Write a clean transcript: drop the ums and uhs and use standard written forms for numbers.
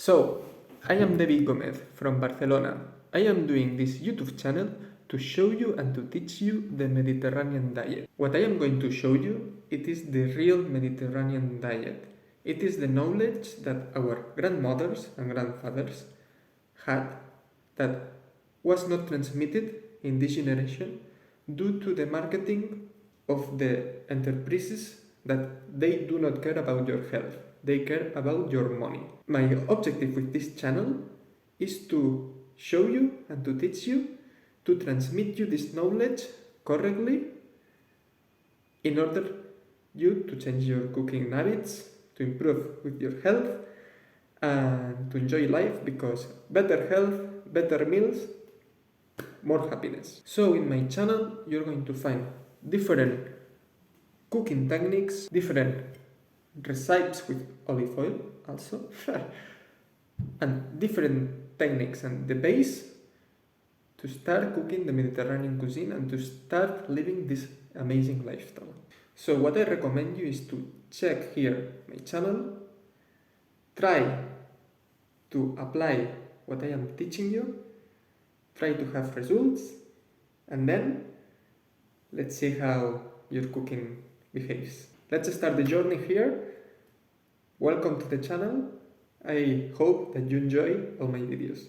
So, I am David Gomez from Barcelona. I am doing this YouTube channel to show you and to teach you the Mediterranean diet. What I am going to show you, it is the real Mediterranean diet. It is the knowledge that our grandmothers and grandfathers had that was not transmitted in this generation due to the marketing of the enterprises that they do not care about your health. They care about your money. My objective with this channel is to show you and to teach you, to transmit you this knowledge correctly in order you to change your cooking habits, to improve with your health and to enjoy life, because better health, better meals, more happiness. So in my channel you're going to find different cooking techniques, different recipes with olive oil also and different techniques and the base to start cooking the Mediterranean cuisine and to start living this amazing lifestyle. So what I recommend you is to check here my channel, try to apply what I am teaching you, try to have results, and then let's see how your cooking behaves. Let's start the journey here. Welcome to the channel. I hope that you enjoy all my videos.